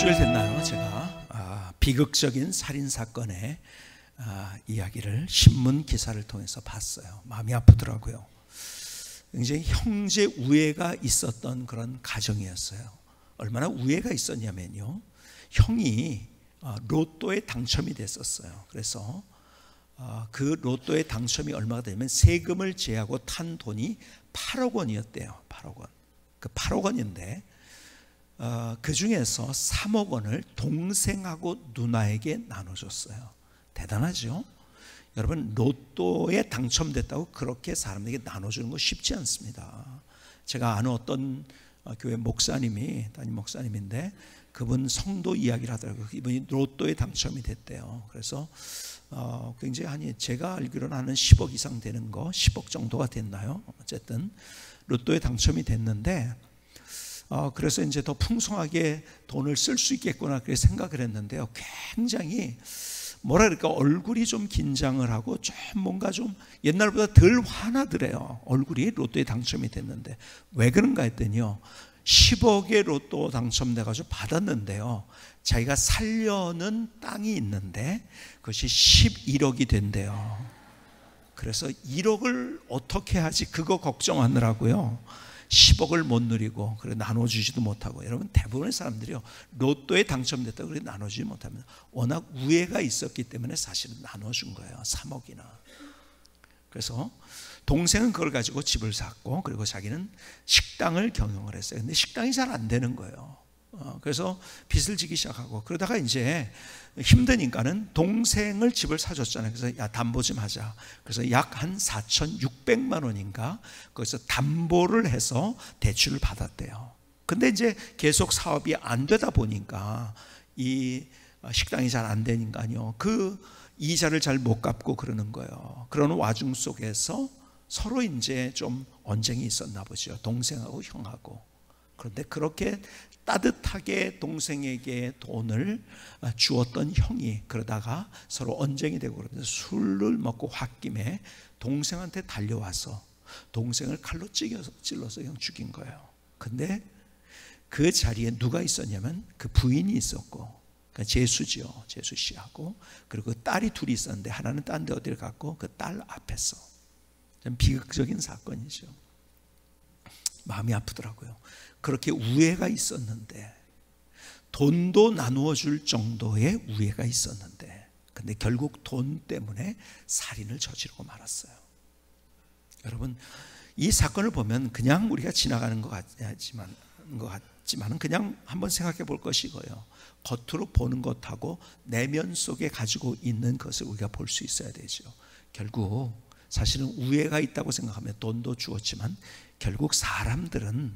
몇 주일 됐나요? 제가 비극적인 살인사건의 이야기를 신문 기사를 통해서 봤어요. 마음이 아프더라고요. 굉장히 형제 우애가 있었던 그런 가정이었어요. 얼마나 우애가 있었냐면요, 형이 로또에 당첨이 됐었어요. 그래서 그 로또에 당첨이 얼마가 되면 세금을 제하고 탄 돈이 8억 원이었대요. 8억 원. 그 8억 원인데 그 중에서 3억 원을 동생하고 누나에게 나눠줬어요. 대단하죠? 여러분, 로또에 당첨됐다고 그렇게 사람에게 나눠주는 거 쉽지 않습니다. 제가 아는 어떤 교회 목사님이, 담임 목사님인데 그분 성도 이야기를 하더라고요. 이분이 로또에 당첨이 됐대요. 그래서 굉장히 제가 알기로는 한 10억 이상 되는 거, 10억 정도가 됐나요? 어쨌든 로또에 당첨이 됐는데 그래서 이제 더 풍성하게 돈을 쓸 수 있겠구나 그렇게 생각을 했는데요, 굉장히 뭐라 그럴까, 얼굴이 좀 긴장을 하고 좀 뭔가 좀 옛날보다 덜 화나더래요. 얼굴이 로또에 당첨이 됐는데 왜 그런가 했더니요, 10억의 로또 당첨돼가지고 받았는데요, 자기가 살려는 땅이 있는데 그것이 11억이 된대요. 그래서 1억을 어떻게 하지 그거 걱정하느라고요 10억을 못 누리고 그래 나눠주지도 못하고. 여러분, 대부분의 사람들이요 로또에 당첨됐다고 그래 나눠주지 못합니다. 워낙 우애가 있었기 때문에 사실은 나눠준 거예요. 3억이나. 그래서 동생은 그걸 가지고 집을 샀고, 그리고 자기는 식당을 경영을 했어요. 근데 식당이 잘 안 되는 거예요. 그래서 빚을 지기 시작하고, 그러다가 이제 힘드니까는 동생을 집을 사줬잖아요. 그래서 야, 담보 좀 하자. 그래서 약 한 4,600만 원인가 거기서 담보를 해서 대출을 받았대요. 근데 이제 계속 사업이 안 되다 보니까 이 식당이 잘 안 되니까요, 그 이자를 잘 못 갚고 그러는 거예요. 그러는 와중 속에서 서로 이제 좀 언쟁이 있었나 보죠, 동생하고 형하고. 그런데 그렇게 따뜻하게 동생에게 돈을 주었던 형이 그러다가 서로 언쟁이 되고 그러면서 술을 먹고 홧김에 동생한테 달려와서 동생을 칼로 찔러서 그냥 죽인 거예요. 근데 그 자리에 누가 있었냐면 그 부인이 있었고, 그러니까 제수지요, 제수 씨하고, 그리고 딸이 둘이 있었는데 하나는 딴 데 어디를 갔고 그 딸 앞에서. 좀 비극적인 사건이죠. 마음이 아프더라고요. 그렇게 우애가 있었는데, 돈도 나누어 줄 정도의 우애가 있었는데, 근데 결국 돈 때문에 살인을 저지르고 말았어요. 여러분, 이 사건을 보면 그냥 우리가 지나가는 것 같지만 그냥 한번 생각해 볼 것이 이거예요. 겉으로 보는 것하고 내면 속에 가지고 있는 것을 우리가 볼 수 있어야 되죠. 결국 사실은 우애가 있다고 생각하면 돈도 주었지만 결국 사람들은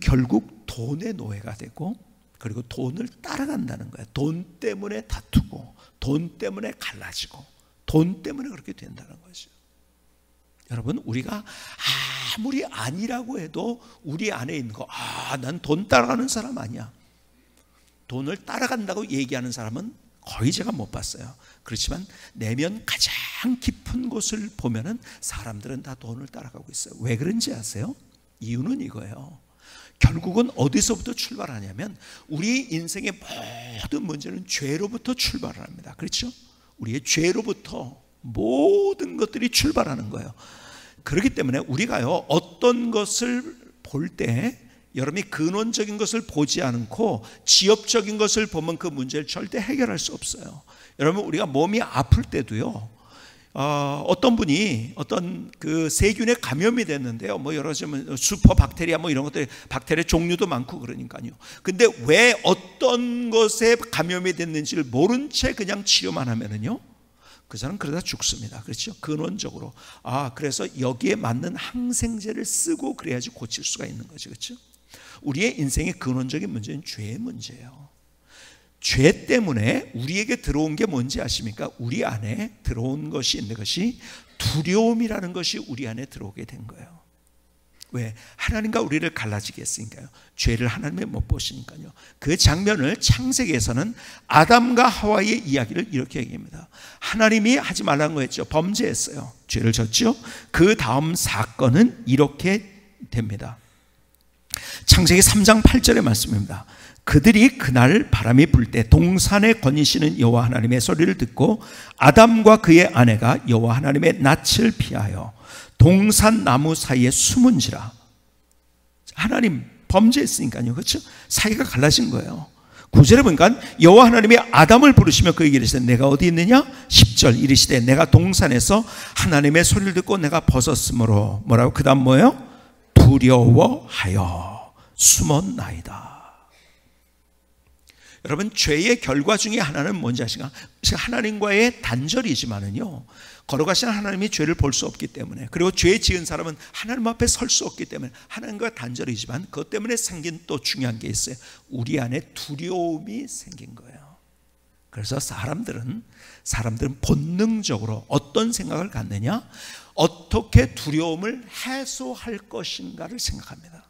결국 돈의 노예가 되고, 그리고 돈을 따라간다는 거예요. 돈 때문에 다투고, 돈 때문에 갈라지고, 돈 때문에 그렇게 된다는 거죠. 여러분, 우리가 아무리 아니라고 해도 우리 안에 있는 거, 난 돈 따라가는 사람 아니야, 돈을 따라간다고 얘기하는 사람은 거의 제가 못 봤어요. 그렇지만 내면 가장 깊은 곳을 보면은 사람들은 다 돈을 따라가고 있어요. 왜 그런지 아세요? 이유는 이거예요. 결국은 어디서부터 출발하냐면 우리 인생의 모든 문제는 죄로부터 출발을 합니다. 그렇죠? 우리의 죄로부터 모든 것들이 출발하는 거예요. 그렇기 때문에 우리가요, 어떤 것을 볼 때 여러분이 근원적인 것을 보지 않고 지엽적인 것을 보면 그 문제를 절대 해결할 수 없어요. 여러분, 우리가 몸이 아플 때도요, 어떤 분이 어떤 그 세균에 감염이 됐는데요, 뭐 여러 가지 슈퍼박테리아 뭐 이런 것들, 박테리아 종류도 많고 그러니까요. 근데 왜 어떤 것에 감염이 됐는지를 모른 채 그냥 치료만 하면은요, 그 사람 그러다 죽습니다. 그렇죠? 근원적으로. 그래서 여기에 맞는 항생제를 쓰고 그래야지 고칠 수가 있는 거죠. 그렇죠? 우리의 인생의 근원적인 문제는 죄의 문제예요. 죄 때문에 우리에게 들어온 게 뭔지 아십니까? 우리 안에 들어온 것이 있는 것이 두려움이라는 것이 우리 안에 들어오게 된 거예요. 왜? 하나님과 우리를 갈라지게 했으니까요. 죄를 하나님이 못 보시니까요. 그 장면을 창세기에서는 아담과 하와의 이야기를 이렇게 얘기합니다. 하나님이 하지 말라는 거였죠. 범죄했어요. 죄를 졌죠. 그 다음 사건은 이렇게 됩니다. 창세기 3장 8절의 말씀입니다. 그들이 그날 바람이 불 때 동산에 거니시는 여호와 하나님의 소리를 듣고 아담과 그의 아내가 여호와 하나님의 낯을 피하여 동산 나무 사이에 숨은지라. 하나님 범죄했으니까요, 그렇죠? 사이가 갈라진 거예요. 9절에 보니까 여호와 하나님이 아담을 부르시며 그에게 이르시되 내가 어디 있느냐? 10절 이르시되 내가 동산에서 하나님의 소리를 듣고 내가 벗었으므로 뭐라고? 그 다음 뭐예요? 두려워하여 숨었나이다. 여러분, 죄의 결과 중에 하나는 뭔지 아시가? 하나님과의 단절이지만은요, 걸어가시는 하나님이 죄를 볼 수 없기 때문에, 그리고 죄 지은 사람은 하나님 앞에 설 수 없기 때문에 하나님과 단절이지만, 그것 때문에 생긴 또 중요한 게 있어요. 우리 안에 두려움이 생긴 거예요. 그래서 사람들은 본능적으로 어떤 생각을 갖느냐? 어떻게 두려움을 해소할 것인가를 생각합니다.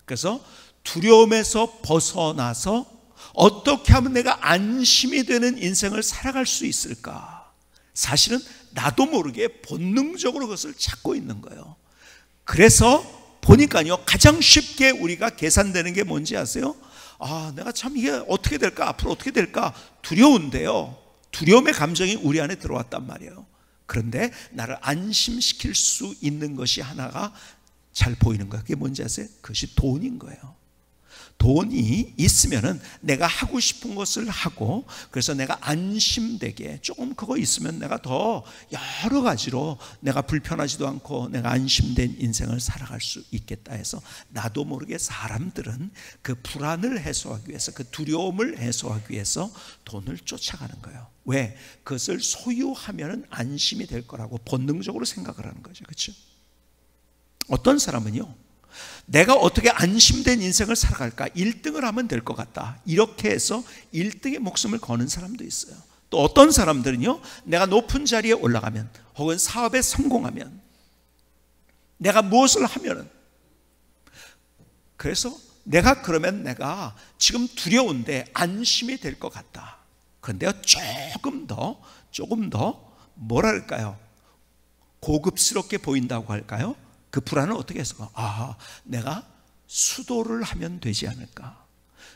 그래서 두려움에서 벗어나서 어떻게 하면 내가 안심이 되는 인생을 살아갈 수 있을까? 사실은 나도 모르게 본능적으로 그것을 찾고 있는 거예요. 그래서 보니까요, 가장 쉽게 우리가 계산되는 게 뭔지 아세요? 내가 참 이게 어떻게 될까? 앞으로 어떻게 될까? 두려운데요, 두려움의 감정이 우리 안에 들어왔단 말이에요. 그런데 나를 안심시킬 수 있는 것이 하나가 잘 보이는 거예요. 그게 뭔지 아세요? 그것이 돈인 거예요. 돈이 있으면은 내가 하고 싶은 것을 하고, 그래서 내가 안심되게, 조금 그거 있으면 내가 더 여러 가지로 내가 불편하지도 않고 내가 안심된 인생을 살아갈 수 있겠다 해서 나도 모르게 사람들은 그 불안을 해소하기 위해서, 그 두려움을 해소하기 위해서 돈을 쫓아가는 거예요. 왜? 그것을 소유하면은 안심이 될 거라고 본능적으로 생각을 하는 거죠. 그렇죠? 어떤 사람은요, 내가 어떻게 안심된 인생을 살아갈까? 1등을 하면 될 것 같다, 이렇게 해서 1등의 목숨을 거는 사람도 있어요. 또 어떤 사람들은요, 내가 높은 자리에 올라가면, 혹은 사업에 성공하면, 내가 무엇을 하면은, 그래서 그러면 내가 지금 두려운데 안심이 될 것 같다. 그런데 조금 더 뭐랄까요? 고급스럽게 보인다고 할까요? 그 불안을 어떻게 해서 내가 수도를 하면 되지 않을까?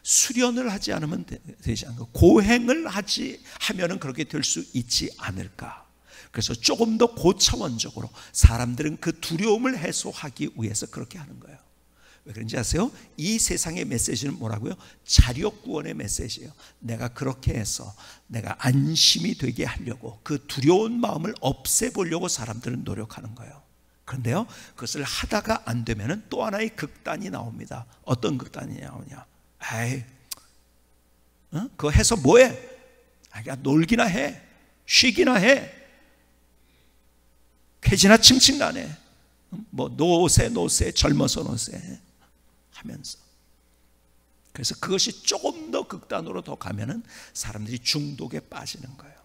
수련을 하지 않으면 되지 않을까? 고행을 하면은 그렇게 될 수 있지 않을까? 그래서 조금 더 고차원적으로 사람들은 그 두려움을 해소하기 위해서 그렇게 하는 거예요. 왜 그런지 아세요? 이 세상의 메시지는 뭐라고요? 자력구원의 메시지예요. 내가 그렇게 해서 내가 안심이 되게 하려고, 그 두려운 마음을 없애보려고 사람들은 노력하는 거예요. 그런데요, 그것을 하다가 안 되면은 또 하나의 극단이 나옵니다. 어떤 극단이 나오냐? 그거 해서 뭐해? 그냥 놀기나 해, 쉬기나 해, 쾌지나 칭칭나네, 뭐 노세 젊어서 노세 하면서. 그래서 그것이 조금 더 극단으로 더 가면은 사람들이 중독에 빠지는 거예요.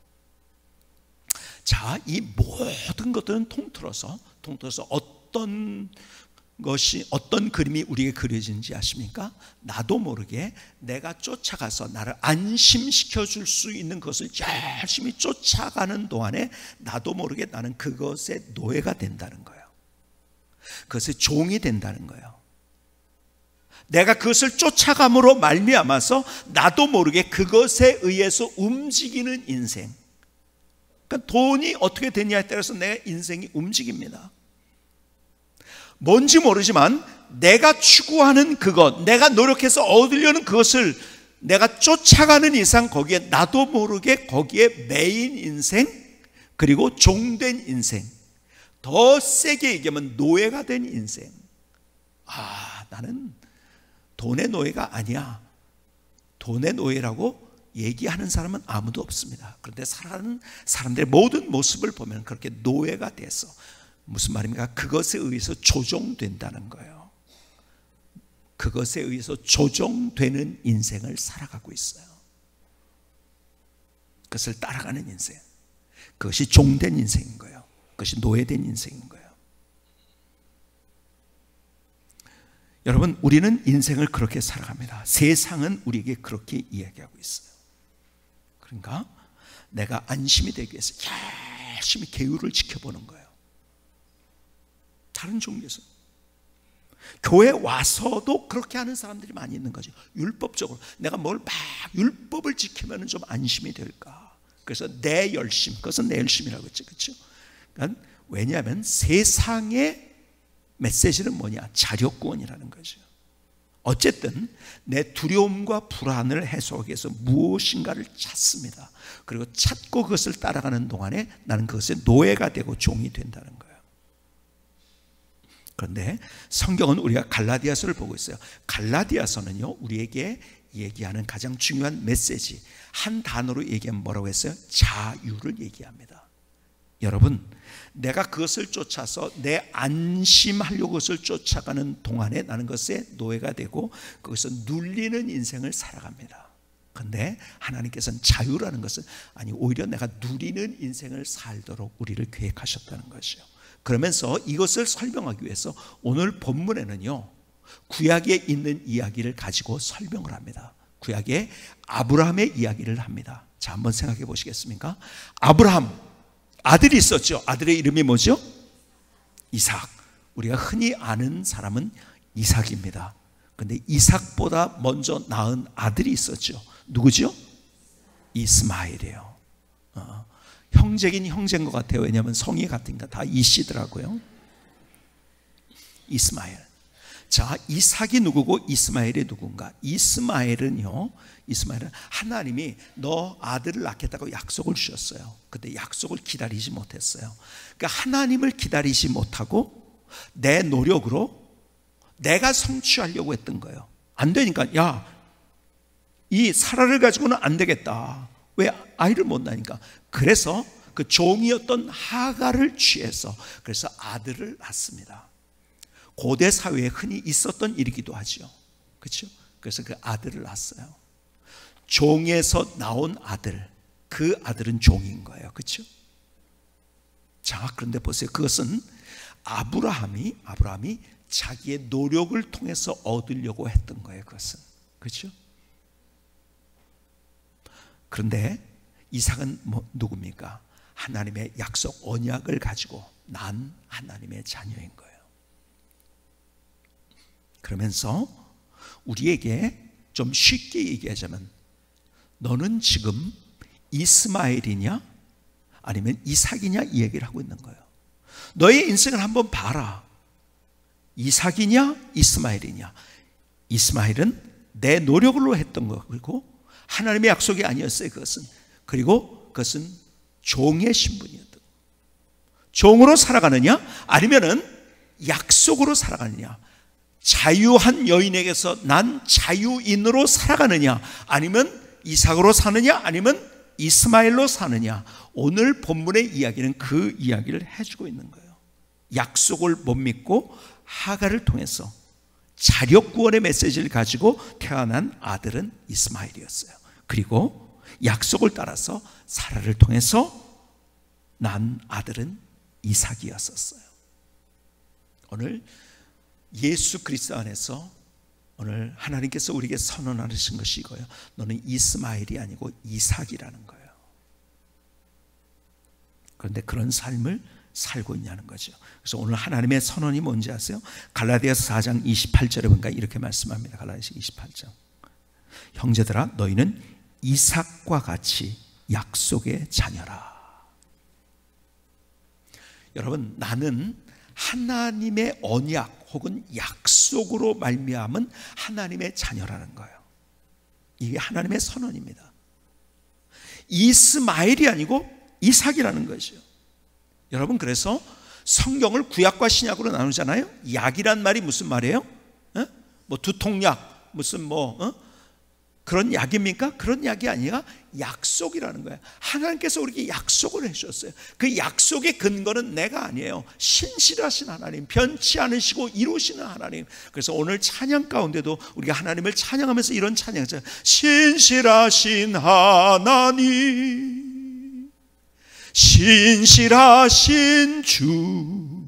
자, 이 모든 것들은 통틀어서 어떤 그림이 우리에게 그려지는지 아십니까? 나도 모르게 내가 쫓아가서 나를 안심시켜 줄 수 있는 것을 열심히 쫓아가는 동안에 나도 모르게 나는 그것의 노예가 된다는 거예요. 그것의 종이 된다는 거예요. 내가 그것을 쫓아감으로 말미암아서 나도 모르게 그것에 의해서 움직이는 인생. 그러니까 돈이 어떻게 되냐에 따라서 내 인생이 움직입니다. 뭔지 모르지만 내가 추구하는 그것, 내가 노력해서 얻으려는 그것을 내가 쫓아가는 이상 거기에 나도 모르게 거기에 매인 인생, 그리고 종된 인생, 더 세게 얘기하면 노예가 된 인생. 나는 돈의 노예가 아니야. 돈의 노예라고 얘기하는 사람은 아무도 없습니다. 그런데 살아가는 사람들의 모든 모습을 보면 그렇게 노예가 돼서, 무슨 말입니까? 그것에 의해서 조종된다는 거예요. 그것에 의해서 조종되는 인생을 살아가고 있어요. 그것을 따라가는 인생, 그것이 종된 인생인 거예요. 그것이 노예된 인생인 거예요. 여러분, 우리는 인생을 그렇게 살아갑니다. 세상은 우리에게 그렇게 이야기하고 있어요. 그러니까 내가 안심이 되기 위해서 열심히 계율을 지켜보는 거예요. 다른 종교에서 교회 와서도 그렇게 하는 사람들이 많이 있는 거죠. 율법적으로 내가 뭘 막 율법을 지키면 좀 안심이 될까. 그래서 내 열심, 그것은 내 열심이라고 했죠. 그렇죠? 그러니까 왜냐하면 세상의 메시지는 뭐냐? 자력구원이라는 거죠. 어쨌든 내 두려움과 불안을 해소하기 위해서 무엇인가를 찾습니다. 그리고 찾고 그것을 따라가는 동안에 나는 그것의 노예가 되고 종이 된다는 거예요. 그런데 성경은 우리가 갈라디아서를 보고 있어요. 갈라디아서는요, 우리에게 얘기하는 가장 중요한 메시지, 한 단어로 얘기하면 뭐라고 했어요? 자유를 얘기합니다. 여러분, 내가 그것을 쫓아서 내 안심하려고 그것을 쫓아가는 동안에 나는 것에 노예가 되고 거기서 눌리는 인생을 살아갑니다. 그런데 하나님께서는 자유라는 것은 아니 오히려 내가 누리는 인생을 살도록 우리를 계획하셨다는 것이요. 그러면서 이것을 설명하기 위해서 오늘 본문에는요, 구약에 있는 이야기를 가지고 설명을 합니다. 구약에 아브라함의 이야기를 합니다. 자, 한번 생각해 보시겠습니까? 아브라함 아들이 있었죠. 아들의 이름이 뭐죠? 이삭. 우리가 흔히 아는 사람은 이삭입니다. 그런데 이삭보다 먼저 낳은 아들이 있었죠. 누구죠? 이스마엘이에요. 형제긴 형제인 것 같아요. 왜냐하면 성이 같으니까 다 이씨더라고요. 이스마엘. 자, 이삭이 누구고 이스마엘이 누군가? 이스마엘은 하나님이 너 아들을 낳겠다고 약속을 주셨어요. 근데 약속을 기다리지 못했어요. 그러니까 하나님을 기다리지 못하고 내 노력으로 내가 성취하려고 했던 거예요. 안 되니까 야, 이 사라를 가지고는 안 되겠다. 왜? 아이를 못 낳으니까. 그래서 그 종이었던 하갈을 취해서 그래서 아들을 낳습니다. 고대 사회에 흔히 있었던 일이기도 하죠. 그렇죠? 그래서 그 아들을 낳았어요. 종에서 나온 아들, 그 아들은 종인 거예요. 그렇죠? 자, 그런데 보세요. 그것은 아브라함이 자기의 노력을 통해서 얻으려고 했던 거예요. 그것은. 그렇죠? 그런데 이삭은 누굽니까? 하나님의 약속 언약을 가지고 난 하나님의 자녀인 거예요. 그러면서 우리에게 좀 쉽게 얘기하자면 너는 지금 이스마엘이냐 아니면 이삭이냐 이 얘기를 하고 있는 거예요. 너의 인생을 한번 봐라. 이삭이냐 이스마엘이냐. 이스마엘은 내 노력으로 했던 거고 하나님의 약속이 아니었어요. 그것은. 그리고 그것은 종의 신분이었던 거예요. 종으로 살아가느냐 아니면은 약속으로 살아가느냐. 자유한 여인에게서 난 자유인으로 살아가느냐 아니면 이삭으로 사느냐 아니면 이스마엘로 사느냐. 오늘 본문의 이야기는 그 이야기를 해주고 있는 거예요. 약속을 못 믿고 하갈을 통해서 자력구원의 메시지를 가지고 태어난 아들은 이스마엘이었어요. 그리고 약속을 따라서 사라를 통해서 난 아들은 이삭이었었어요. 오늘 예수 그리스도 안에서 오늘 하나님께서 우리에게 선언하신 것이 이거예요. 너는 이스마엘이 아니고 이삭이라는 거예요. 그런데 그런 삶을 살고 있냐는 거죠. 그래서 오늘 하나님의 선언이 뭔지 아세요? 갈라디아서 4장 28절에 보니까 이렇게 말씀합니다. 갈라디아서 28장. 형제들아 너희는 이삭과 같이 약속의 자녀라. 여러분, 나는 하나님의 언약 혹은 약속으로 말미암은 하나님의 자녀라는 거예요. 이게 하나님의 선언입니다. 이스마엘이 아니고 이삭이라는 것이죠. 여러분, 그래서 성경을 구약과 신약으로 나누잖아요. 약이란 말이 무슨 말이에요? 뭐 두통약, 무슨 그런 약입니까? 그런 약이 아니라 약속이라는 거예요. 하나님께서 우리에게 약속을 해주셨어요. 그 약속의 근거는 내가 아니에요. 신실하신 하나님, 변치 않으시고 이루시는 하나님. 그래서 오늘 찬양 가운데도 우리가 하나님을 찬양하면서 이런 찬양이죠. 신실하신 하나님, 신실하신 주.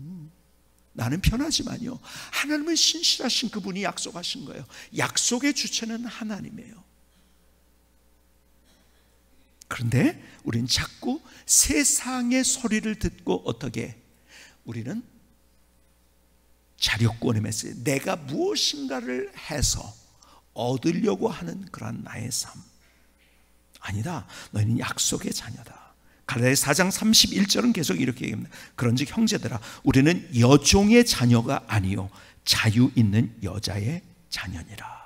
나는 편하지만요, 하나님은 신실하신 그분이 약속하신 거예요. 약속의 주체는 하나님이에요. 그런데 우리는 자꾸 세상의 소리를 듣고 어떻게 우리는 자력권의 메시지, 내가 무엇인가를 해서 얻으려고 하는 그러한 나의 삶 아니다. 너희는 약속의 자녀다. 갈라디아서 4장 31절은 계속 이렇게 얘기합니다. 그런즉 형제들아, 우리는 여종의 자녀가 아니요 자유 있는 여자의 자녀니라.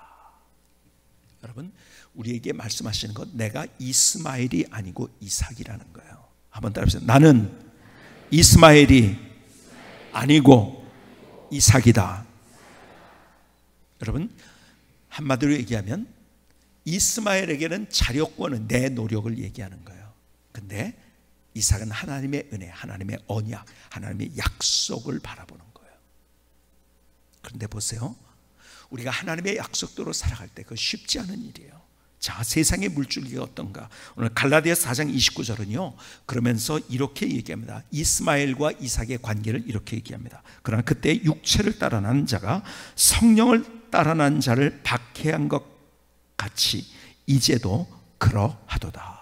여러분, 우리에게 말씀하시는 것, 내가 이스마엘이 아니고 이삭이라는 거예요. 한번 따라해보세요. 나는 이스마엘이 아니고 이삭이다. 여러분, 한마디로 얘기하면 이스마엘에게는 자력권은 내 노력을 얘기하는 거예요. 근데 이삭은 하나님의 은혜, 하나님의 언약, 하나님의 약속을 바라보는 거예요. 그런데 보세요, 우리가 하나님의 약속대로 살아갈 때 그거 쉽지 않은 일이에요. 자, 세상의 물줄기가 어떤가? 오늘 갈라디아서 4장 29절은요 그러면서 이렇게 얘기합니다. 이스마엘과 이삭의 관계를 이렇게 얘기합니다. 그러나 그때 육체를 따라 난 자가 성령을 따라 난 자를 박해한 것 같이 이제도 그러하도다.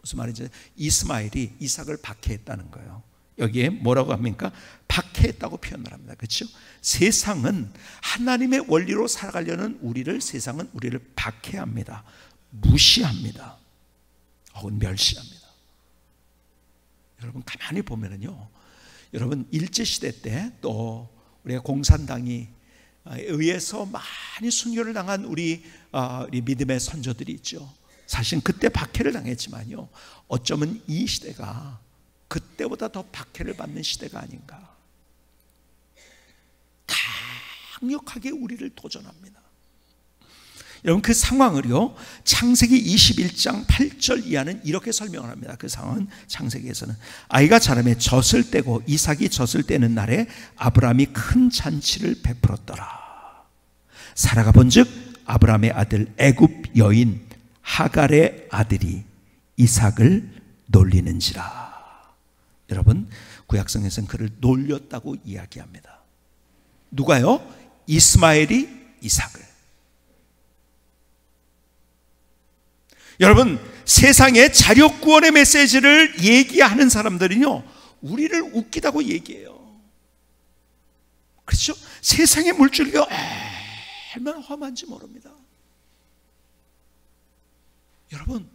무슨 말인지, 이스마엘이 이삭을 박해했다는 거예요. 여기에 뭐라고 합니까? 박해했다고 표현을 합니다. 그렇죠? 세상은 하나님의 원리로 살아가려는 세상은 우리를 박해합니다. 무시합니다. 혹은 멸시합니다. 여러분, 가만히 보면은요, 여러분, 일제시대 때 또 우리가 공산당이 의해서 많이 순교를 당한 우리 믿음의 선조들이 있죠. 사실 그때 박해를 당했지만요, 어쩌면 이 시대가 그때보다 더 박해를 받는 시대가 아닌가. 강력하게 우리를 도전합니다. 여러분, 그 상황을요 창세기 21장 8절 이하는 이렇게 설명을 합니다. 그 상황은 창세기에서는 아이가 자라매 젖을 떼고 이삭이 젖을 떼는 날에 아브라함이 큰 잔치를 베풀었더라. 사라가 본즉 아브라함의 아들 애굽 여인 하갈의 아들이 이삭을 놀리는지라. 여러분, 구약성에서는 그를 놀렸다고 이야기합니다. 누가요? 이스마엘이 이삭을. 여러분, 세상에 자력구원의 메시지를 얘기하는 사람들은요 우리를 웃기다고 얘기해요. 그렇죠? 세상의 물줄기가 얼마나 험한지 모릅니다. 여러분,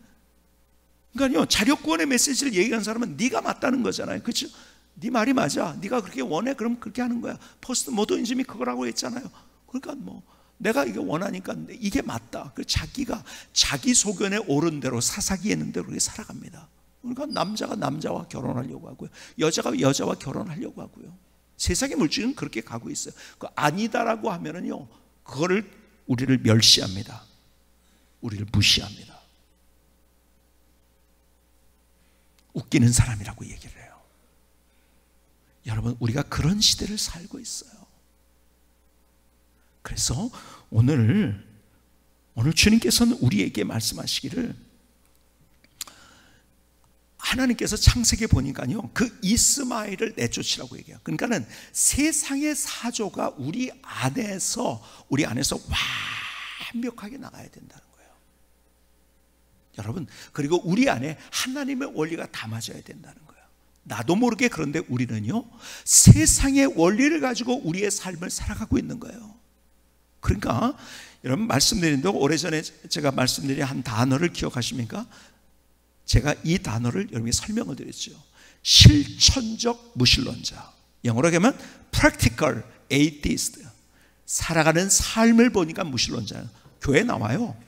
그러니까요, 자력구원의 메시지를 얘기하는 사람은 네가 맞다는 거잖아요. 그렇죠? 네 말이 맞아. 네가 그렇게 원해. 그럼 그렇게 하는 거야. 포스트 모더니즘이 그거라고 했잖아요. 그러니까 뭐 내가 이게 원하니까 이게 맞다. 그래서 자기가 자기 소견에 옳은 대로, 사사기에 있는 대로 그렇게 살아갑니다. 그러니까 남자가 남자와 결혼하려고 하고요, 여자가 여자와 결혼하려고 하고요. 세상의 물질은 그렇게 가고 있어요. 그 아니다라고 하면은요, 그거를 우리를 멸시합니다. 우리를 무시합니다. 웃기는 사람이라고 얘기를 해요. 여러분, 우리가 그런 시대를 살고 있어요. 그래서 오늘 주님께서는 우리에게 말씀하시기를, 하나님께서 창세기에 보니까요 그 이스마엘을 내쫓으라고 얘기해요. 그러니까는 세상의 사조가 우리 안에서 완벽하게 나가야 된다는 거예요. 여러분, 그리고 우리 안에 하나님의 원리가 담아져야 된다는 거예요. 나도 모르게 그런데 우리는요 세상의 원리를 가지고 우리의 삶을 살아가고 있는 거예요. 그러니까 여러분, 말씀드리는데 오래전에 제가 말씀드린 한 단어를 기억하십니까? 제가 이 단어를 여러분에게 설명을 드렸죠. 실천적 무신론자, 영어로 하면 practical atheist. 살아가는 삶을 보니까 무신론자예요. 교회에 나와요,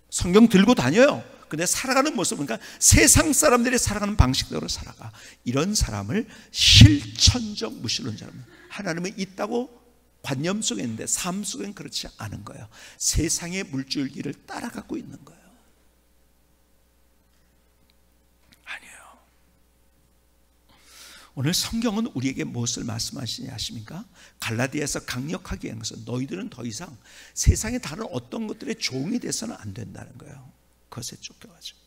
성경 들고 다녀요. 근데 살아가는 모습, 그러니까 세상 사람들이 살아가는 방식대로 살아가. 이런 사람을 실천적 무신론자라고. 하나님은 있다고 관념 속에 있는데 삶 속엔 그렇지 않은 거예요. 세상의 물줄기를 따라가고 있는 거예요. 아니에요. 오늘 성경은 우리에게 무엇을 말씀하시냐 하십니까? 갈라디아에서 강력하게 한 것은 너희들은 더 이상 세상의 다른 어떤 것들의 종이 돼서는 안 된다는 거예요. 그것에 쫓겨가지고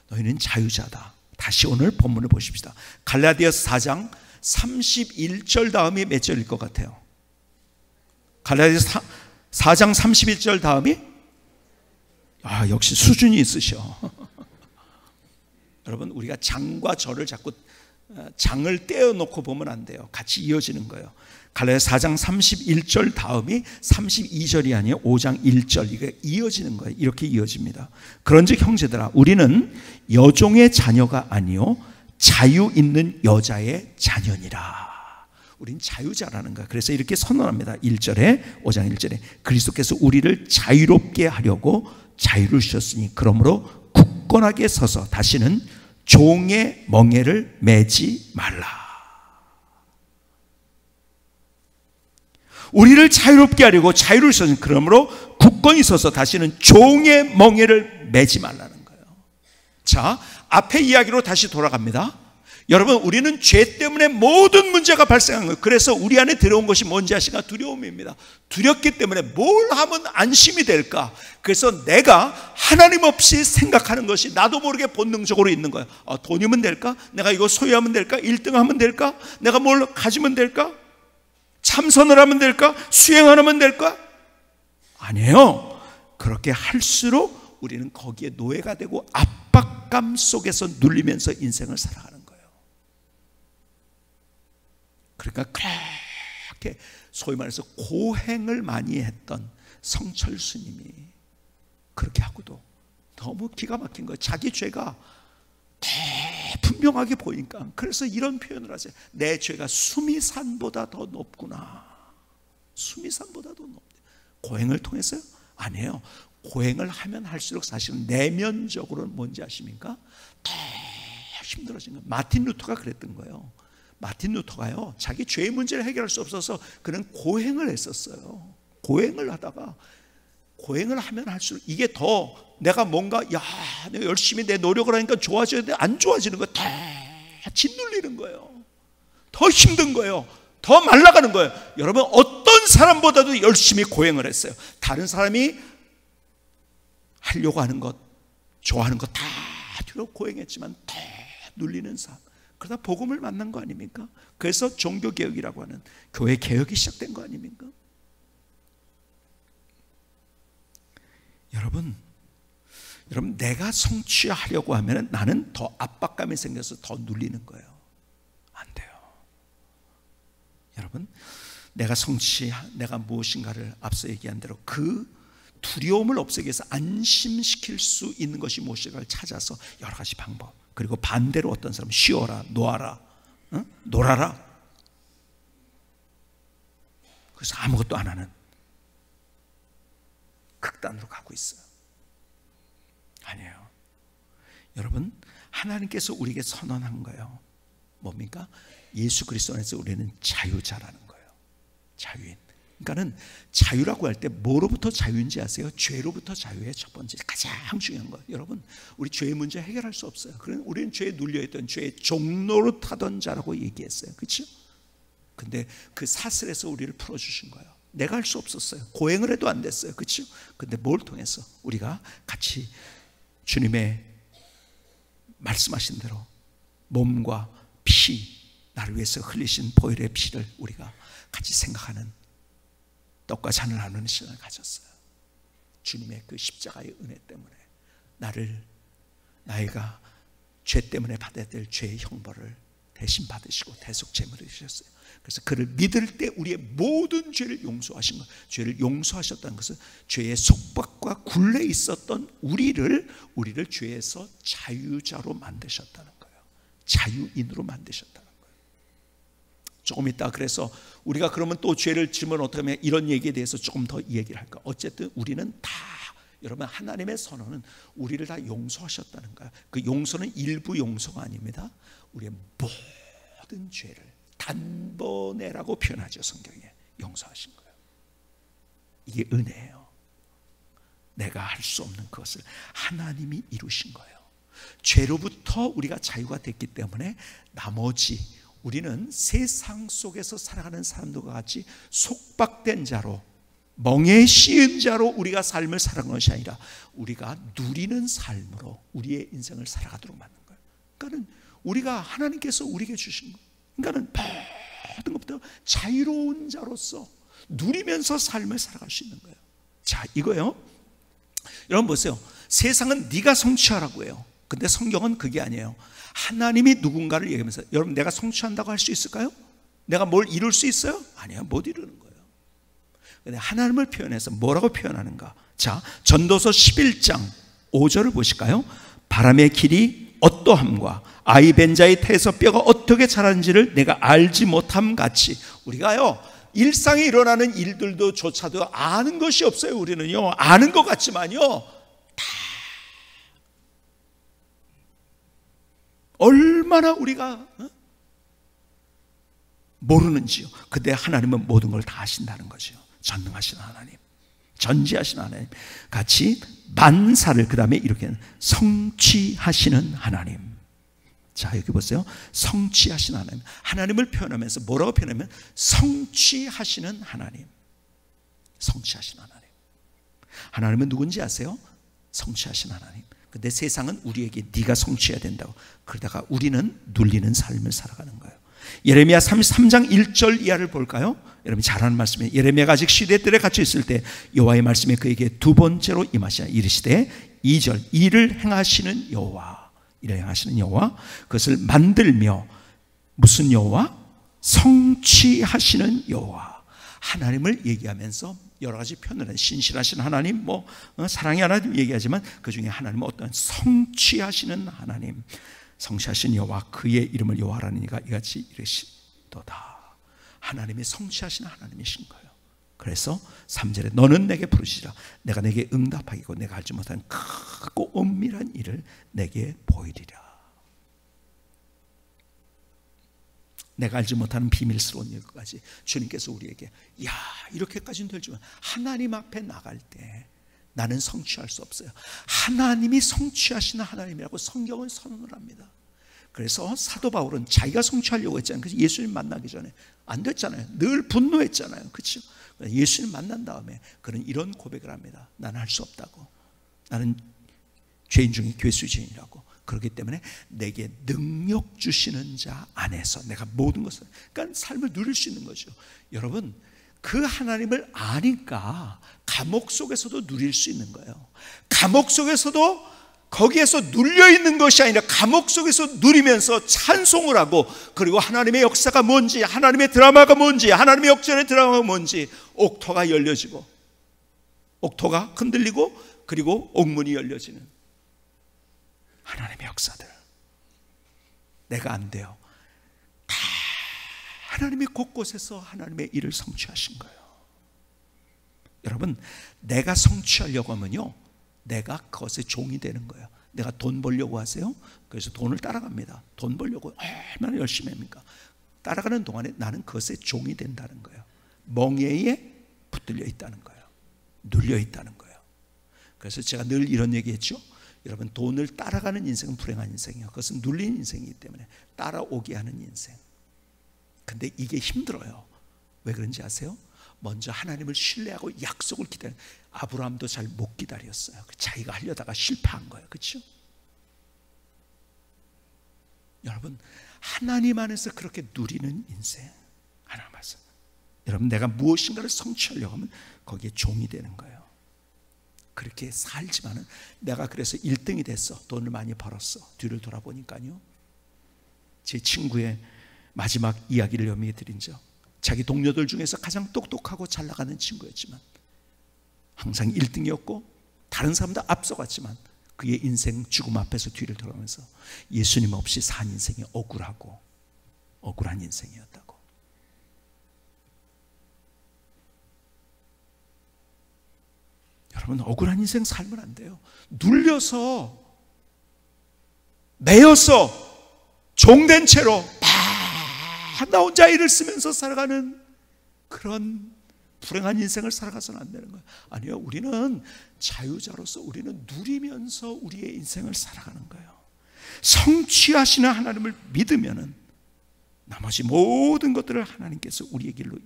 너희는 자유자다. 다시 오늘 본문을 보십시다. 갈라디아서 4장 31절 다음이 몇 절일 것 같아요? 갈라디아서 4장 31절 다음이, 역시 수준이 있으셔. 여러분, 우리가 장과 절을 자꾸 장을 떼어놓고 보면 안 돼요. 같이 이어지는 거예요. 갈라디아 4장 31절 다음이 32절이 아니에요. 5장 1절. 이게 이어지는 거예요. 이렇게 이어집니다. 그런즉 형제들아, 우리는 여종의 자녀가 아니요 자유 있는 여자의 자녀니라. 우린 자유자라는 거야. 그래서 이렇게 선언합니다. 1절에, 5장 1절에 그리스도께서 우리를 자유롭게 하려고 자유를 주셨으니 그러므로 굳건하게 서서 다시는 종의 멍에를 매지 말라. 우리를 자유롭게 하려고 자유를 주셨으니 그러므로 굳건히 서서 다시는 종의 멍에를 매지 말라는 거예요. 자, 앞에 이야기로 다시 돌아갑니다. 여러분, 우리는 죄 때문에 모든 문제가 발생한 거예요. 그래서 우리 안에 들어온 것이 뭔지 아시까? 두려움입니다. 두렵기 때문에 뭘 하면 안심이 될까? 그래서 내가 하나님 없이 생각하는 것이 나도 모르게 본능적으로 있는 거예요. 돈이면 될까? 내가 이거 소유하면 될까? 1등 하면 될까? 내가 뭘 가지면 될까? 참선을 하면 될까? 수행하면 될까? 아니에요. 그렇게 할수록 우리는 거기에 노예가 되고 압박감 속에서 눌리면서 인생을 살아가는 거예요. 그러니까 그렇게 소위 말해서 고행을 많이 했던 성철 스님이 그렇게 하고도 너무 기가 막힌 거예요. 자기 죄가 분명하게 보이니까. 그래서 이런 표현을 하세요. 내 죄가 수미산보다 더 높구나. 수미산보다 더 높대. 고행을 통해서요? 아니에요. 고행을 하면 할수록 사실은 내면적으로는 뭔지 아십니까? 더 힘들어진 거예요. 마틴 루터가 그랬던 거예요. 마틴 루터가요, 자기 죄의 문제를 해결할 수 없어서 그는 고행을 했었어요. 고행을 하다가 고행을 하면 할수록 이게 더 내가 뭔가 내가 열심히 내 노력을 하니까 좋아져야 돼. 안 좋아지는 거예요. 다 짓눌리는 거예요. 더 힘든 거예요. 더 말라가는 거예요. 여러분, 어떤 사람보다도 열심히 고행을 했어요. 다른 사람이 하려고 하는 것, 좋아하는 것 다 고행했지만 더 눌리는 삶. 그러다 복음을 만난 거 아닙니까? 그래서 종교개혁이라고 하는 교회 개혁이 시작된 거 아닙니까? 여러분, 내가 성취하려고 하면 나는 더 압박감이 생겨서 더 눌리는 거예요. 안 돼요. 여러분, 내가 무엇인가를 앞서 얘기한 대로 그 두려움을 없애기 위해서 안심시킬 수 있는 것이 무엇인가를 찾아서 여러 가지 방법, 그리고 반대로 어떤 사람은 쉬어라, 놓아라, 놀아라. 그래서 아무것도 안 하는 극단으로 가고 있어요. 아니에요. 여러분, 하나님께서 우리에게 선언한 거예요. 뭡니까? 예수 그리스도 안에서 우리는 자유자라는 거예요. 자유인. 그러니까는 자유라고 할 때 뭐로부터 자유인지 아세요? 죄로부터 자유의 첫 번째, 가장 중요한 거. 여러분, 우리 죄의 문제 해결할 수 없어요. 그럼 우리는 죄에 눌려있던 죄의 종로로 타던 자라고 얘기했어요. 그렇죠? 근데 그 사슬에서 우리를 풀어주신 거예요. 내가 할 수 없었어요. 고행을 해도 안 됐어요. 그렇죠? 근데 뭘 통해서? 우리가 같이 주님의 말씀하신 대로 몸과 피, 나를 위해서 흘리신 보혈의 피를 우리가 같이 생각하는, 떡과 잔을 나누는 시간을 가졌어요. 주님의 그 십자가의 은혜 때문에 나이가 죄 때문에 받아야 될 죄의 형벌을 대신 받으시고 대속 제물을 주셨어요. 그래서 그를 믿을 때 우리의 모든 죄를 용서하신 것, 죄를 용서하셨다는 것은 죄의 속박과 굴레 있었던 우리를 죄에서 자유자로 만드셨다는 거예요. 자유인으로 만드셨다는 거예요. 조금 이따 그래서 우리가 그러면 또 죄를 지으면 어떻게 하면 이런 얘기에 대해서 조금 더 얘기를 할까. 어쨌든 우리는 다, 여러분, 하나님의 선언은 우리를 다 용서하셨다는 거예요. 그 용서는 일부 용서가 아닙니다. 우리의 모든 죄를 단번에라고 표현하죠. 성경에 용서하신 거예요. 이게 은혜예요. 내가 할 수 없는 그것을 하나님이 이루신 거예요. 죄로부터 우리가 자유가 됐기 때문에 나머지 우리는 세상 속에서 살아가는 사람들과 같이 속박된 자로, 멍에 씌은 자로 우리가 삶을 살아가는 것이 아니라 우리가 누리는 삶으로 우리의 인생을 살아가도록 만든 거예요. 그러니까 우리가 하나님께서 우리에게 주신 거예요. 그러니까 모든 것부터 자유로운 자로서 누리면서 삶을 살아갈 수 있는 거예요. 자, 이거요. 여러분 보세요. 세상은 네가 성취하라고 해요. 근데 성경은 그게 아니에요. 하나님이 누군가를 얘기하면서 여러분 내가 성취한다고 할 수 있을까요? 내가 뭘 이룰 수 있어요? 아니요, 못 이루는 거예요. 근데 하나님을 표현해서 뭐라고 표현하는가? 자, 전도서 11장 5절을 보실까요? 바람의 길이 어떠함과 아이 벤 자의 태에서 뼈가 어떻게 자라는지를 내가 알지 못함 같이, 우리가요 일상에 일어나는 일들도 조차도 아는 것이 없어요. 우리는요 아는 것 같지만요 다 얼마나 우리가 모르는지요. 근데 하나님은 모든 걸 다 아신다는 거죠. 전능하신 하나님, 전지하신 하나님, 같이 만사를 그 다음에 이렇게 성취하시는 하나님. 자, 여기 보세요. 성취하시는 하나님. 하나님을 표현하면서 뭐라고 표현하면 성취하시는 하나님. 성취하시는 하나님. 하나님은 누군지 아세요? 성취하신 하나님. 근데 세상은 우리에게 네가 성취해야 된다고, 그러다가 우리는 눌리는 삶을 살아가는 거예요. 예레미야 33장 1절 이하를 볼까요? 여러분 잘 아는 말씀이에요. 예레미야가 아직 시대들에 갇혀 있을 때 여호와의 말씀이 그에게 두 번째로 임하시나 이르시되 2절 이를 행하시는 여호와, 이를 행하시는 여호와, 그것을 만들며 무슨 여호와? 성취하시는 여호와. 하나님을 얘기하면서 여러 가지 표현을 해요. 신실하신 하나님, 사랑의 하나님 얘기하지만 그 중에 하나님은 어떤 성취하시는 하나님, 성취하신 여호와, 그의 이름을 여호와라니가 이같이 이르시도다. 하나님이 성취하시는 하나님이신 거예요. 그래서 3절에 너는 내게 부르시라. 내가 내게 응답하기고 내가 알지 못한 크고 엄밀한 일을 내게 보이리라. 내가 알지 못하는 비밀스러운 일까지 주님께서 우리에게, 야, 이렇게까지는 될 줄은. 하나님 앞에 나갈 때 나는 성취할 수 없어요. 하나님이 성취하시는 하나님이라고 성경은 선언을 합니다. 그래서 사도 바울은 자기가 성취하려고 했잖아요. 그래서 예수님 만나기 전에 안 됐잖아요. 늘 분노했잖아요. 그렇죠? 예수님 만난 다음에 그는 이런 고백을 합니다. 나는 할 수 없다고. 나는 죄인 중에 괴수죄인이라고. 그렇기 때문에 내게 능력 주시는 자 안에서 내가 모든 것을, 그러니까 삶을 누릴 수 있는 거죠. 여러분, 그 하나님을 아니까 감옥 속에서도 누릴 수 있는 거예요. 감옥 속에서도 거기에서 눌려있는 것이 아니라 감옥 속에서 누리면서 찬송을 하고, 그리고 하나님의 역사가 뭔지, 하나님의 드라마가 뭔지, 하나님의 역전의 드라마가 뭔지, 옥토가 열려지고, 옥토가 흔들리고, 그리고 옥문이 열려지는 하나님의 역사들. 내가 안 돼요. 다 하나님이 곳곳에서 하나님의 일을 성취하신 거예요. 여러분, 내가 성취하려고 하면요, 내가 그것의 종이 되는 거예요. 내가 돈 벌려고 하세요? 그래서 돈을 따라갑니다. 돈 벌려고 얼마나 열심히 합니까? 따라가는 동안에 나는 그것의 종이 된다는 거예요. 멍에에 붙들려 있다는 거예요. 눌려 있다는 거예요. 그래서 제가 늘 이런 얘기했죠. 여러분, 돈을 따라가는 인생은 불행한 인생이에요. 그것은 눌린 인생이기 때문에 따라오게 하는 인생. 근데 이게 힘들어요. 왜 그런지 아세요? 먼저 하나님을 신뢰하고 약속을 기다려. 아브라함도 잘 못 기다렸어요. 자기가 하려다가 실패한 거예요. 그렇죠? 여러분, 하나님 안에서 그렇게 누리는 인생, 하나님 안에서 여러분, 내가 무엇인가를 성취하려고 하면 거기에 종이 되는 거예요. 그렇게 살지만은, 내가 그래서 1등이 됐어, 돈을 많이 벌었어. 뒤를 돌아보니까요, 제 친구의 마지막 이야기를 여러분에게 드린 적, 자기 동료들 중에서 가장 똑똑하고 잘 나가는 친구였지만 항상 1등이었고 다른 사람도 앞서갔지만 그의 인생 죽음 앞에서 뒤를 돌아보면서 예수님 없이 산 인생이 억울하고 억울한 인생이었다고. 여러분, 억울한 인생 살면 안 돼요. 눌려서, 매여서, 종된 채로 나 혼자 일을 쓰면서 살아가는 그런 불행한 인생을 살아가서는 안 되는 거예요. 아니요, 우리는 자유자로서 우리는 누리면서 우리의 인생을 살아가는 거예요. 성취하시는 하나님을 믿으면은 나머지 모든 것들을 하나님께서 우리의 길로,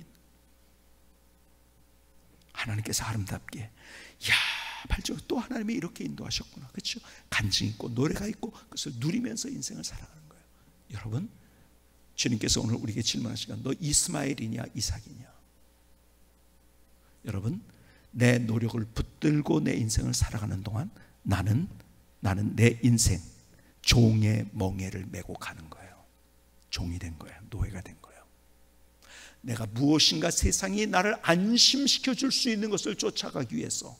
하나님께서 아름답게, 야, 발전 또 하나님이 이렇게 인도하셨구나. 그렇죠? 간증 있고 노래가 있고 그것을 누리면서 인생을 살아가는 거예요. 여러분, 주님께서 오늘 우리에게 질문하시간, 너 이스마엘이냐 이삭이냐? 여러분, 내 노력을 붙들고 내 인생을 살아가는 동안 나는 내 인생, 종의 멍에를 메고 가는 거예요. 종이 된 거예요. 노예가 된 거예요. 내가 무엇인가 세상이 나를 안심시켜 줄 수 있는 것을 쫓아가기 위해서,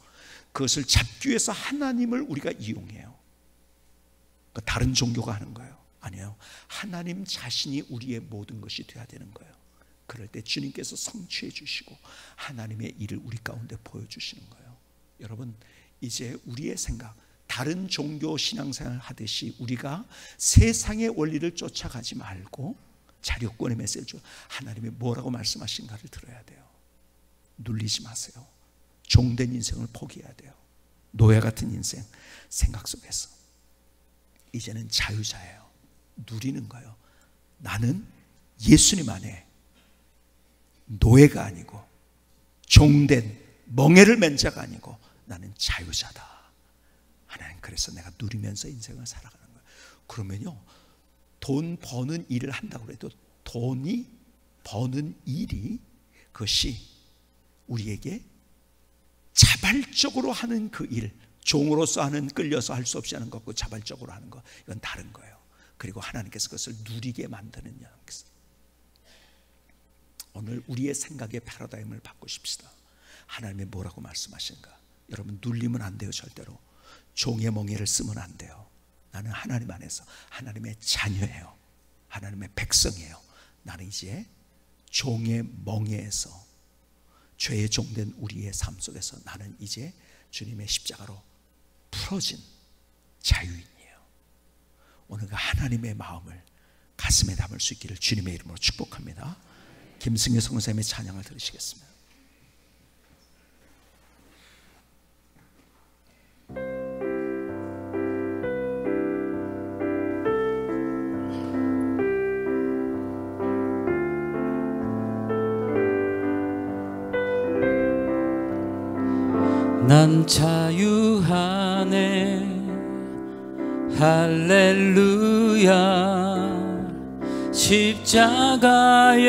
그것을 잡기 위해서 하나님을 우리가 이용해요. 그러니까 다른 종교가 하는 거예요. 아니에요. 하나님 자신이 우리의 모든 것이 되어야 되는 거예요. 그럴 때 주님께서 성취해 주시고 하나님의 일을 우리 가운데 보여주시는 거예요. 여러분, 이제 우리의 생각, 다른 종교 신앙생활 하듯이 우리가 세상의 원리를 쫓아가지 말고 자유권의 메시지, 하나님이 뭐라고 말씀하신가를 들어야 돼요. 눌리지 마세요. 종된 인생을 포기해야 돼요. 노예 같은 인생 생각 속에서 이제는 자유자예요. 누리는 거예요. 나는 예수님 안에 노예가 아니고 종된 멍에를 맨 자가 아니고 나는 자유자다. 하나님, 그래서 내가 누리면서 인생을 살아가는 거예요. 그러면요, 돈 버는 일을 한다고 해도 돈이 버는 일이, 그것이 우리에게 자발적으로 하는 그 일, 종으로서 하는, 끌려서 할 수 없이 하는 것과 자발적으로 하는 것, 이건 다른 거예요. 그리고 하나님께서 그것을 누리게 만드는 영께서. 오늘 우리의 생각의 패러다임을 바꾸십시다. 하나님이 뭐라고 말씀하신가? 여러분, 눌리면 안 돼요. 절대로 종의 멍에를 쓰면 안 돼요. 나는 하나님 안에서 하나님의 자녀예요. 하나님의 백성이에요. 나는 이제 종의 멍에에서, 죄의 종된 우리의 삶 속에서 나는 이제 주님의 십자가로 풀어진 자유인이에요. 오늘 그 하나님의 마음을 가슴에 담을 수 있기를 주님의 이름으로 축복합니다. 김승희 성사님의 찬양을 들으시겠습니다. 난 자유하네 할렐루야. 십자가의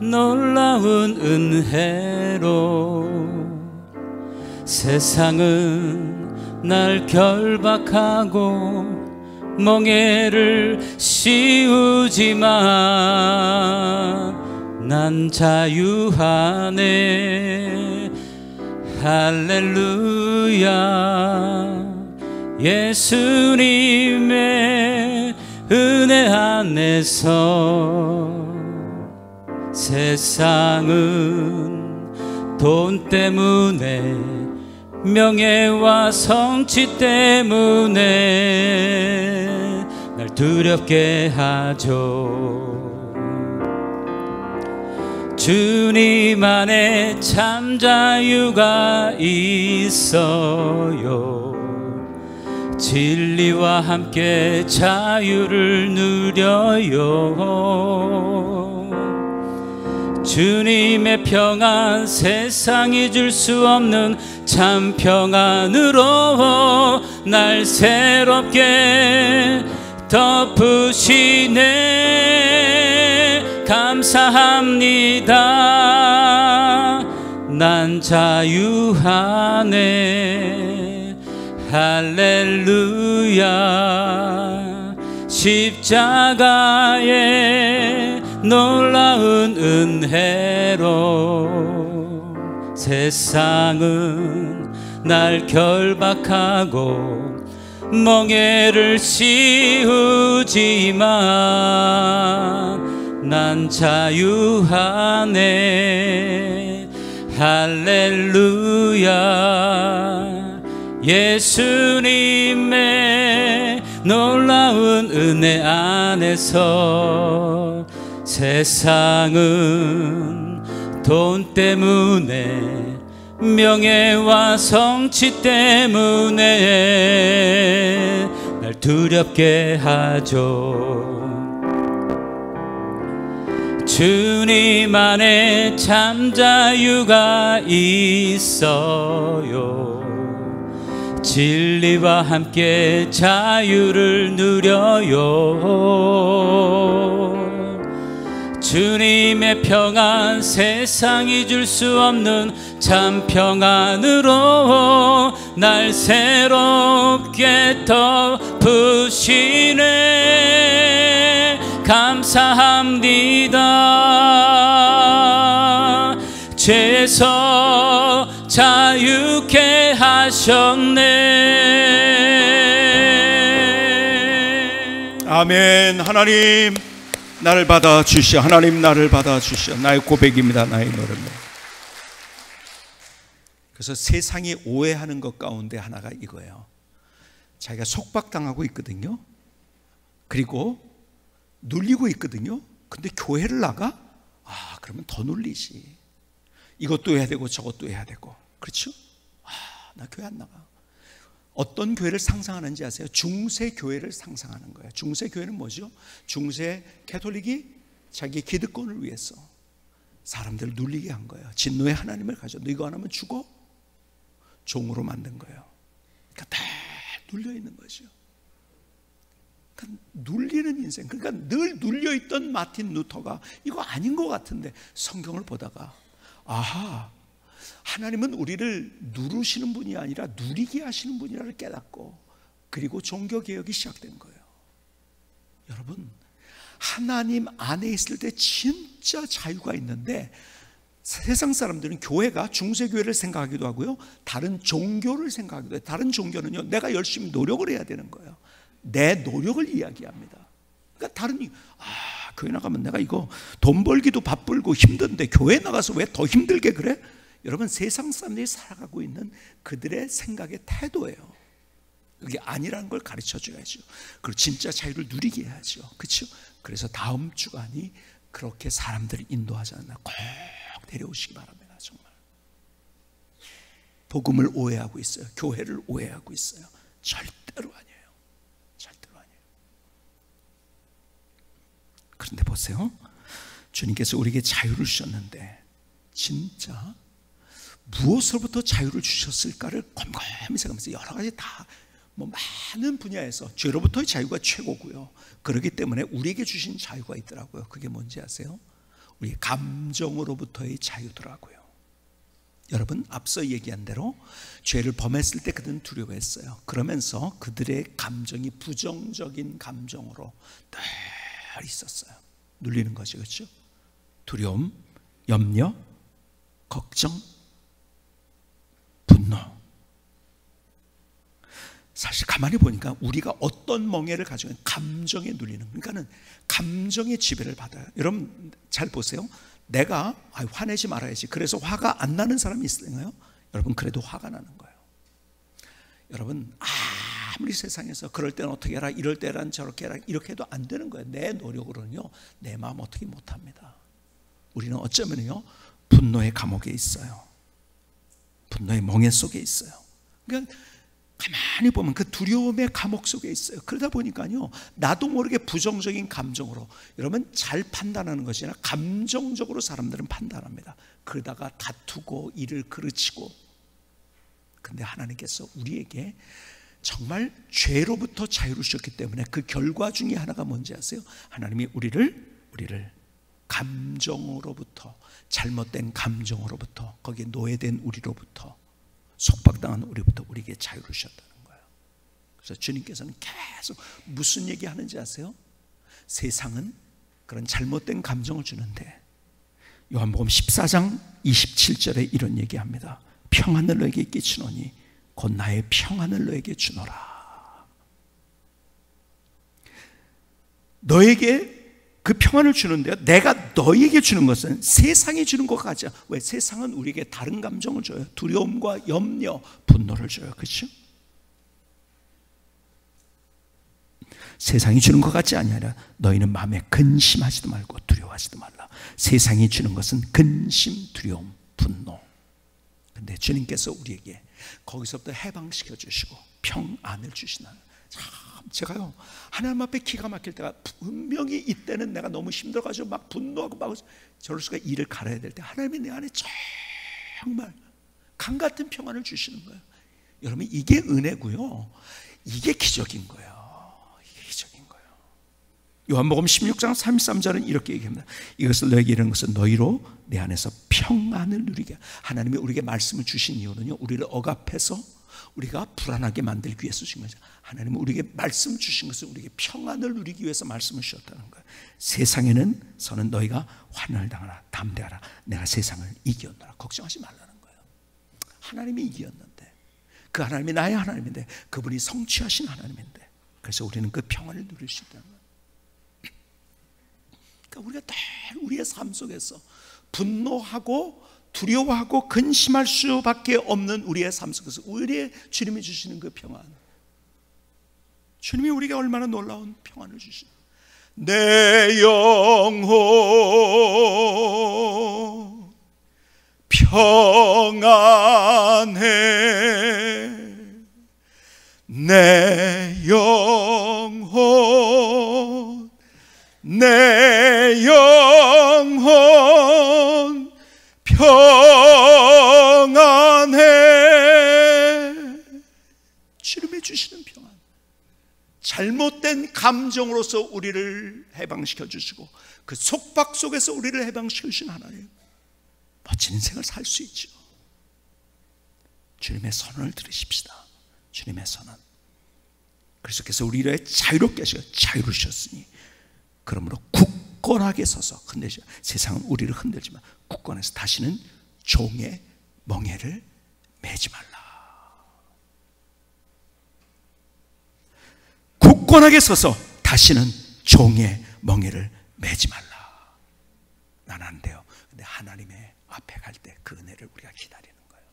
놀라운 은혜로 세상은 날 결박하고 멍에를 씌우지만 난 자유하네 할렐루야. 예수님의 은혜 안에서 세상은 돈 때문에, 명예와 성취 때문에 날 두렵게 하죠. 주님 안에 참 자유가 있어요. 진리와 함께 자유를 누려요. 주님의 평안, 세상이 줄 수 없는 참 평안으로 날 새롭게 덮으시네. 감사합니다. 난 자유하네 할렐루야. 십자가의 놀라운 은혜로 세상은 날 결박하고 멍에를 씌우지만 난 자유하네 할렐루야. 예수님의 놀라운 은혜 안에서 세상은 돈 때문에, 명예와 성취 때문에 날 두렵게 하죠. 주님 안에 참 자유가 있어요. 진리와 함께 자유를 누려요. 주님의 평안 세상이 줄 수 없는 참 평안으로 날 새롭게 덮으시네. 감사합니다. 죄에서 자유케 하셨네. 아멘. 하나님 나를 받아주시오. 하나님 나를 받아주시오. 나의 고백입니다. 나의 노래입니다. 그래서 세상이 오해하는 것 가운데 하나가 이거예요. 자기가 속박당하고 있거든요. 그리고 눌리고 있거든요. 근데 교회를 나가? 그러면 더 눌리지. 이것도 해야 되고 저것도 해야 되고. 그렇죠? 나 교회 안 나가. 어떤 교회를 상상하는지 아세요? 중세 교회를 상상하는 거예요. 중세 교회는 뭐죠? 중세 캐톨릭이 자기 기득권을 위해서 사람들을 눌리게 한 거예요. 진노의 하나님을 가져. 너 이거 안 하면 죽어? 종으로 만든 거예요. 그러니까 다 눌려 있는 거죠. 그러니까 눌리는 인생. 그러니까 늘 눌려 있던 마틴 루터가 이거 아닌 것 같은데 성경을 보다가 하나님은 우리를 누르시는 분이 아니라 누리게 하시는 분이라를 깨닫고, 그리고 종교개혁이 시작된 거예요. 여러분, 하나님 안에 있을 때 진짜 자유가 있는데, 세상 사람들은 교회가 중세교회를 생각하기도 하고요, 다른 종교를 생각하기도 해요. 다른 종교는요, 내가 열심히 노력을 해야 되는 거예요. 내 노력을 이야기합니다. 그러니까 다른, 교회 나가면 내가 이거 돈 벌기도 바쁘고 힘든데 교회 나가서 왜 더 힘들게 그래? 여러분, 세상 사람들이 살아가고 있는 그들의 생각의 태도예요. 그게 아니라는 걸 가르쳐 줘야죠. 그리고 진짜 자유를 누리게 해야죠. 그렇죠? 그래서 다음 주간이 그렇게 사람들을 인도하지 않나 꼭 데려오시기 바랍니다. 정말 복음을 오해하고 있어요. 교회를 오해하고 있어요. 절대로 아니에요. 절대로 아니에요. 그런데 보세요, 주님께서 우리에게 자유를 주셨는데 진짜 무엇으로부터 자유를 주셨을까를 곰곰이 생각하면서 여러 가지 다 많은 분야에서 죄로부터의 자유가 최고고요. 그렇기 때문에 우리에게 주신 자유가 있더라고요. 그게 뭔지 아세요? 우리 감정으로부터의 자유더라고요. 여러분, 앞서 얘기한 대로 죄를 범했을 때 그들은 두려워했어요. 그러면서 그들의 감정이 부정적인 감정으로 늘 있었어요. 눌리는 거죠. 그렇죠? 두려움, 염려, 걱정, 분노. 사실 가만히 보니까 우리가 어떤 멍에를 가지고 있는 감정에 눌리는, 그러니까는 감정의 지배를 받아요. 여러분 잘 보세요. 내가 화내지 말아야지, 그래서 화가 안 나는 사람이 있을까요? 여러분, 그래도 화가 나는 거예요. 여러분, 아무리 세상에서 그럴 때는 어떻게 해라, 이럴 때는 저렇게 해라, 이렇게 해도 안 되는 거예요. 내 노력으로는요 내 마음 어떻게 못합니다. 우리는 어쩌면요 분노의 감옥에 있어요. 분노의 멍에 속에 있어요. 그러니까 가만히 보면 그 두려움의 감옥 속에 있어요. 그러다 보니까요 나도 모르게 부정적인 감정으로, 여러분 잘 판단하는 것이 아니라 감정적으로 사람들은 판단합니다. 그러다가 다투고 일을 그르치고. 근데 하나님께서 우리에게 정말 죄로부터 자유를 주셨기 때문에 그 결과 중에 하나가 뭔지 아세요? 하나님이 우리를 감정으로부터, 잘못된 감정으로부터, 거기에 노예된 우리로부터, 속박당한 우리부터 우리에게 자유를 주셨다는 거예요. 그래서 주님께서는 계속 무슨 얘기 하는지 아세요? 세상은 그런 잘못된 감정을 주는데 요한복음 14장 27절에 이런 얘기합니다. 평안을 너에게 끼치노니 곧 나의 평안을 너에게 주노라. 너에게 그 평안을 주는데요, 내가 너에게 주는 것은 세상이 주는 것 같지 않아요. 왜? 세상은 우리에게 다른 감정을 줘요. 두려움과 염려, 분노를 줘요. 그렇죠? 세상이 주는 것 같지 아니하라. 너희는 마음에 근심하지도 말고 두려워하지도 말라. 세상이 주는 것은 근심, 두려움, 분노. 근데 주님께서 우리에게 거기서부터 해방시켜 주시고 평안을 주시나요? 참 제가요 하나님 앞에 기가 막힐 때가 분명히, 이때는 내가 너무 힘들어가지고 막 분노하고 막 저럴 수가 일을 갈아야 될 때 하나님이 내 안에 정말 강 같은 평안을 주시는 거예요. 여러분, 이게 은혜고요, 이게 기적인 거예요. 이게 기적인 거예요. 요한복음 16장 33절은 이렇게 얘기합니다. 이것을 너에게 이르는 것은 너희로 내 안에서 평안을 누리게. 하나님이 우리에게 말씀을 주신 이유는요, 우리를 억압해서 우리가 불안하게 만들기 위해서 주신 거죠. 하나님은 우리에게 말씀 주신 것은 우리에게 평안을 누리기 위해서 말씀을 주셨다는 거예요. 세상에는 서는 너희가 환난을 당하라, 담대하라, 내가 세상을 이기었노라. 걱정하지 말라는 거예요. 하나님이 이기었는데, 그 하나님이 나의 하나님인데, 그분이 성취하신 하나님인데, 그래서 우리는 그 평안을 누릴 수 있다는 거예요. 그러니까 우리가 늘 우리의 삶 속에서 분노하고 두려워하고 근심할 수밖에 없는 우리의 삶 속에서 우리의 주님이 주시는 그 평안, 주님이 우리에게 얼마나 놀라운 평안을 주시는, 내 영혼 평안해, 내 영혼, 내 영혼 평안해. 주님이 주시는 평안, 잘못된 감정으로서 우리를 해방시켜 주시고 그 속박 속에서 우리를 해방시켜 주신 하나님, 멋진 인생을 살 수 있죠. 주님의 선언을 들으십시다. 주님의 선언. 그래서 우리를 자유롭게 하시고 자유로우셨으니 그러므로 굳건하게 서서 흔들지, 세상은 우리를 흔들지만 굳건해서 다시는 종의 멍에를 매지 말라. 굳건하게 서서 다시는 종의 멍에를 매지 말라. 난 안 돼요. 근데 하나님의 앞에 갈 때 그 은혜를 우리가 기다리는 거예요.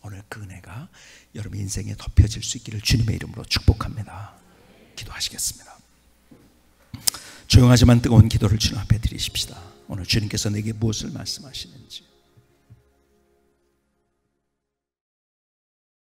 오늘 그 은혜가 여러분 인생에 덮여질 수 있기를 주님의 이름으로 축복합니다. 기도하시겠습니다. 조용하지만 뜨거운 기도를 주님 앞에 드리십시다. 오늘 주님께서 내게 무엇을 말씀하시는지,